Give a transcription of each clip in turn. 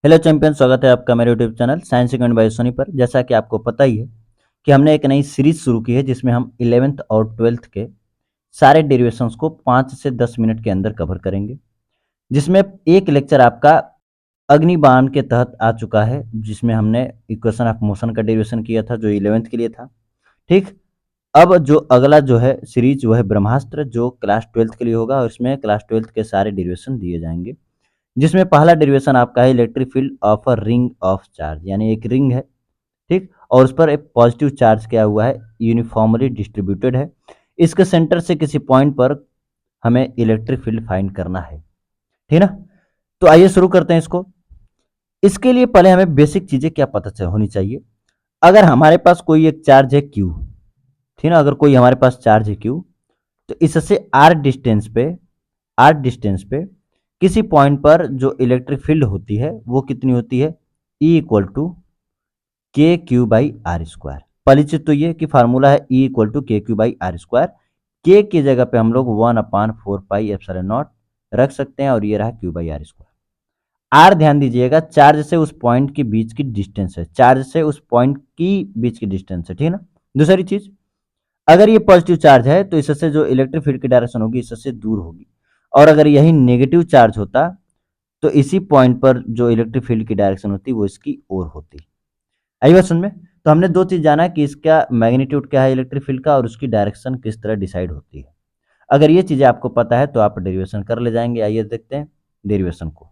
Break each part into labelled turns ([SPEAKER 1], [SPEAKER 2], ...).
[SPEAKER 1] Hello champion, स्वागत है आपका मेरे YouTube channel science second by Soni पर। जैसा कि आपको पता ही है कि हमने एक नई सीरीज शुरू की है जिसमें हम 11th और 12th के सारे डेरिवेशंस को 5 से 10 मिनट के अंदर कवर करेंगे। जिसमें एक लेक्चर आपका अग्निबाण के तहत आ चुका है, जिसमें हमने इक्वेशन ऑफ मोशन का डेरिवेशन किया था जो 11th के लिए था। ठीक, अब जो अगला जो है सीरीज वो है ब्रह्मास्त्र, जो क्लास 12th के लिए होगा और इसमें क्लास 12th के सारे डेरिवेशन दिए जाएंगे। जिसमें पहला डेरिवेशन आपका है electric field of a ring of charge, यानी एक रिंग है। ठीक, और उस पर एक पॉजिटिव चार्ज क्या हुआ है, यूनिफॉर्मली डिस्ट्रीब्यूटेड है। इसके सेंटर से किसी पॉइंट पर हमें इलेक्ट्रिक फील्ड फाइंड करना है। ठीक ना? तो आइए शुरू करते हैं इसको। इसके लिए पहले हमें बेसिक चीजें क्या पता होनी चाहिए। अगर हमारे पास कोई एक चार्ज है क्यू, ठीक ना, अगर कोई हमारे पास चार्ज है क्यू, तो इससे आर डिस्टेंस पे किसी पॉइंट पर जो इलेक्ट्रिक फील्ड होती है वो कितनी होती है, ई इक्वल टू के क्यू बाई आर स्क्वायर। परिचित तो ये कि फार्मूला है ई इक्वल टू के क्यू बाई आर स्क्वायर। के की जगह पे हम लोग 1/4 पाई एप्सिलॉन नॉट रख सकते हैं और ये रहा Q by R square. R ध्यान दीजिएगा, चार्ज से उस पॉइंट के बीच की डिस्टेंस है, चार्ज से उस पॉइंट की बीच की डिस्टेंस है। ठीक है ना? दूसरी चीज, अगर ये पॉजिटिव चार्ज है तो इससे जो इलेक्ट्रिक फील्ड की डायरेक्शन होगी इससे दूर होगी, और अगर यही नेगेटिव चार्ज होता तो इसी पॉइंट पर जो इलेक्ट्रिक फील्ड की डायरेक्शन होती वो इसकी ओर होती। आई बात समझ में? तो हमने दो चीज जाना कि इसका मैग्नीट्यूड क्या है इलेक्ट्रिक फील्ड का, और उसकी डायरेक्शन किस तरह डिसाइड होती है। अगर ये चीजें आपको पता है तो आप डेरिवेशन कर ले जाएंगे। आइए देखते हैं डेरिवेशन को।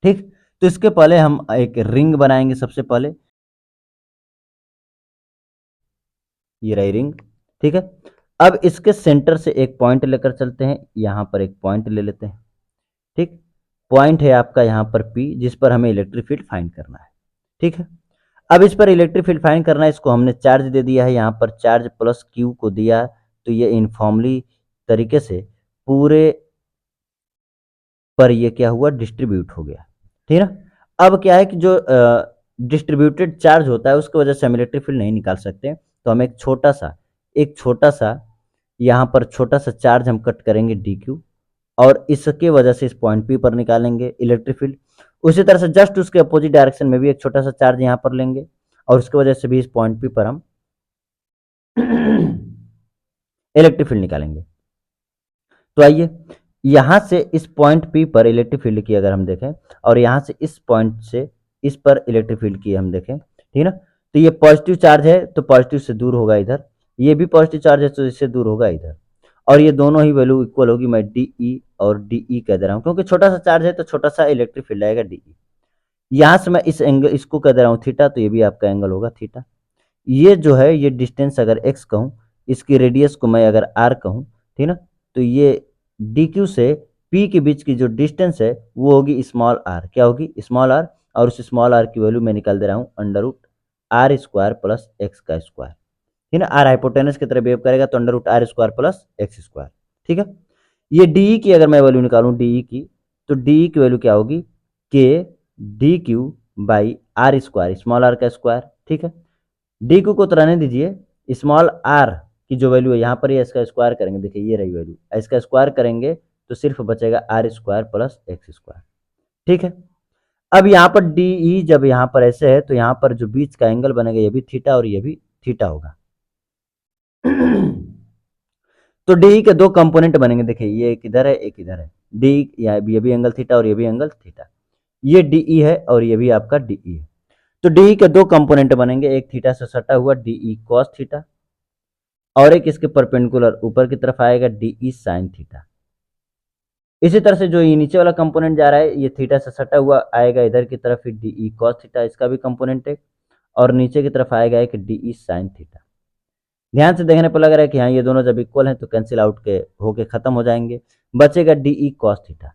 [SPEAKER 1] ठीक, तो इसके पहले हम एक रिंग बनाएंगे। सबसे पहले ये रही रिंग। ठीक है, अब इसके सेंटर से एक पॉइंट लेकर चलते हैं, यहां पर एक पॉइंट ले लेते हैं। ठीक, पॉइंट है आपका यहाँ पर पी, जिस पर हमें इलेक्ट्रिक फील्ड फाइंड करना है। ठीक है, अब इस पर इलेक्ट्रिक फील्ड फाइंड करना है, इसको हमने चार्ज दे दिया है, यहाँ पर चार्ज प्लस क्यू को दिया, तो ये इनफॉर्मली तरीके से पूरे पर ये क्या हुआ, डिस्ट्रीब्यूट हो गया। ठीक है ना? अब क्या है कि जो डिस्ट्रीब्यूटेड चार्ज होता है उसकी वजह से हम इलेक्ट्रिक फील्ड नहीं निकाल सकते, तो हम एक छोटा सा यहाँ पर छोटा सा चार्ज हम कट करेंगे डी क्यू, और इसके वजह से इस पॉइंट पी पर निकालेंगे इलेक्ट्रिक फील्ड। उसी तरह से जस्ट उसके अपोजिट डायरेक्शन में भी एक छोटा सा चार्ज यहाँ पर लेंगे, और उसकी वजह से भी इस पॉइंट पी पर हम इलेक्ट्रिक फील्ड निकालेंगे। तो आइए यहां से इस पॉइंट पी पर इलेक्ट्रिक फील्ड की अगर हम देखें, और यहां से इस पॉइंट से इस पर इलेक्ट्रिक फील्ड की हम देखें, ठीक ना, तो ये पॉजिटिव चार्ज है तो पॉजिटिव से दूर होगा इधर, ये भी पॉजिटिव चार्ज है तो इससे दूर होगा इधर, और ये दोनों ही वैल्यू इक्वल होगी। मैं डी ई और डी ई कह दे रहा हूं क्योंकि छोटा सा चार्ज है तो छोटा सा इलेक्ट्रिक फील्ड आएगा डी ई। यहां से मैं इस एंगल इसको कह दे रहा हूं थीटा, तो ये भी आपका एंगल होगा थीटा। ये जो है ये डिस्टेंस अगर एक्स कहूं, इसकी रेडियस को मैं अगर आर कहूं, ठीक ना, तो ये डी क्यू से पी के बीच की जो डिस्टेंस है वो होगी स्मॉल आर। क्या होगी? Small R. और उस स्मॉल आर की वैल्यू मैं निकाल दे रहा हूँ under root R square plus X का स्क्वायर। ठीक है, आर हाइपोटेनस की तरह बिहेव करेगा तो under root R square plus X square. ठीक है, ये डी की अगर मैं वैल्यू निकालूं डी की, तो डी की वैल्यू क्या होगी, K D Q by R square, small R का स्क्वायर। ठीक है, डी क्यू को तो रहने दीजिए, स्मॉल आर की जो वैल्यू है यहाँ पर ये इसका स्क्वायर करेंगे, देखिए ये रही वैल्यू, इसका स्क्वायर करेंगे तो सिर्फ बचेगा R square plus X square. ठीक है, अब यहाँ पर डी ई जब यहाँ पर ऐसे है तो यहाँ पर जो बीच का एंगल बनेगा ये भी थीटा और ये भी थीटा होगा। तो डी के दो कंपोनेंट बनेंगे, देखिए ये एक इधर है एक इधर है, डी ये भी एंगल थीटा और ये भी एंगल थीटा, ये डीई है और ये भी आपका डीई है। तो डी के दो कंपोनेंट बनेंगे, एक थीटा से सटा हुआ डीई कॉस थीटा, और एक इसके परपेंडिकुलर ऊपर की तरफ आएगा डीई साइन थीटा। इसी तरह से जो ये नीचे वाला कंपोनेंट जा रहा है ये थीटा से सटा हुआ आएगा इधर की तरफ, फिर डीई कॉस थीटा, इसका भी कंपोनेंट है, और नीचे की तरफ आएगा एक डीई साइन थीटा। ध्यान से देखने पर लग रहा है कि हाँ ये दोनों जब इक्वल हैं तो कैंसिल आउट के होके खत्म हो जाएंगे, बचेगा डीई कॉस थीटा।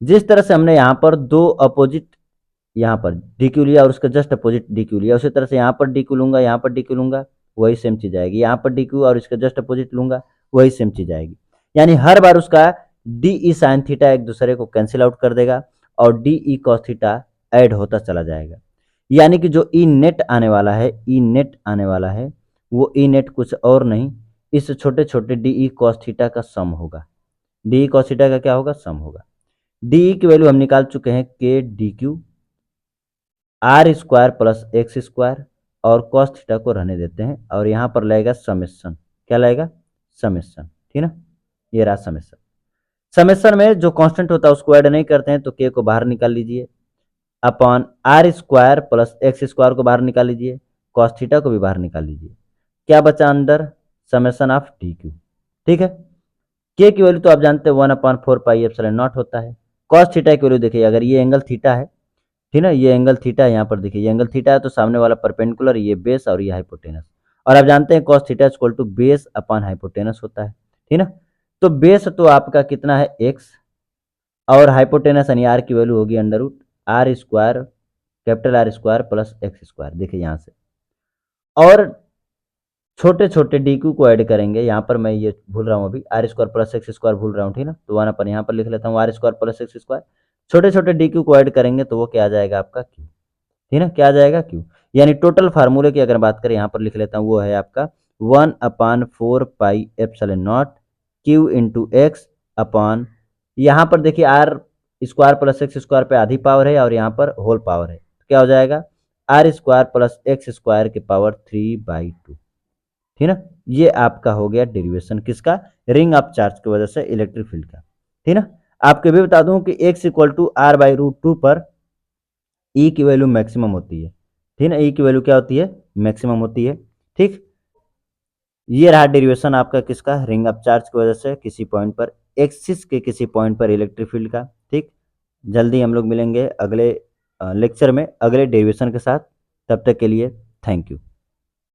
[SPEAKER 1] जिस तरह से हमने यहाँ पर दो अपोजिट, यहाँ पर डी क्यू लिया और उसका जस्ट अपोजिट डी क्यू लिया, उसी तरह से यहाँ पर डी क्यू लूंगा, यहाँ पर डी क्यू लूंगा, वही सेम चीज आएगी, यहाँ पर डी क्यू और इसका जस्ट अपोजिट लूंगा, वही सेम चीज आएगी। यानी हर बार उसका डी ई साइन थीटा एक दूसरे को कैंसिल आउट कर देगा और D E cos theta add होता चला जाएगा। यानी कि जो ई नेट आने वाला है, ई नेट आने वाला है, वो ई नेट कुछ और नहीं, इस छोटे छोटे डी ई कॉस थीटा का सम होगा। डी ई कॉस थीटा का क्या होगा? सम होगा। डी ई की वैल्यू हम निकाल चुके हैं के D Q R square plus X square और कॉस थीटा को रहने देते हैं और यहाँ पर लगेगा समेशन। क्या लगेगा? समेशन। ठीक ना, ये रहा समेशन। समेशन में जो कांस्टेंट होता है उसको ऐड नहीं करते हैं, तो के को बाहर निकाल लीजिए, upon R square plus X square को बाहर निकाल लीजिए, कॉस थीटा को भी बाहर निकाल लीजिए। क्या बचा अंदर? Summation of D Q. ठीक है, के की वैल्यू तो आप जानते हैं 1/4 पाई एप्सिलॉन नॉट होता है। कॉस थीटा की वैल्यू देखिए, अगर ये एंगल थीटा है, ठीक ना, ये एंगल थीटा है, यहाँ पर देखिए ये एंगल थीटा है, तो सामने वाला परपेंडिकुलर, ये बेस और ये हाइपोटेनस। और आप जानते हैं cos theta equal to base upon hypotenuse होता है। ठीक ना, तो बेस तो आपका कितना है? एक्स, और हाइपोटेनस यानी आर की वैल्यू होगी under root R square, capital R square plus X square. देखिए यहाँ से, और छोटे छोटे डी क्यू को ऐड करेंगे। यहाँ पर मैं ये भूल रहा हूँ, अभी R square plus X square भूल रहा हूँ। ठीक ना, तो वन अपन यहाँ पर लिख लेता हूँ R square plus X square. छोटे छोटे डी क्यू को ऐड करेंगे तो वो क्या आ जाएगा आपका? क्यू। ठीक ना, क्या आ जाएगा? क्यू। यानी टोटल फार्मूले की अगर बात करें, यहाँ पर लिख लेता हूँ, वो है आपका 1/4 pi epsilon naught Q into X upon, यहाँ पर देखिए R square plus X square पे आधी पावर है और यहाँ पर होल पावर है, तो क्या हो जाएगा? R square plus X square की पावर 3/2। ठीक ना, ये आपका हो गया डेरिवेशन किसका? रिंग ऑफ चार्ज की वजह से इलेक्ट्रिक फील्ड का। ठीक ना, आपको भी बता दूं कि X equal to R by root two पर ई की वैल्यू मैक्सिमम होती है। ठीक ना, ई की वैल्यू क्या होती है? मैक्सिमम होती है। ठीक, ये रहा डेरिवेशन आपका किसका? रिंग ऑफ चार्ज की वजह से किसी पॉइंट पर, एक्सिस के किसी पॉइंट पर इलेक्ट्रिक फील्ड का। ठीक, जल्दी हम लोग मिलेंगे अगले लेक्चर में अगले डेरिवेशन के साथ। तब तक के लिए थैंक यू।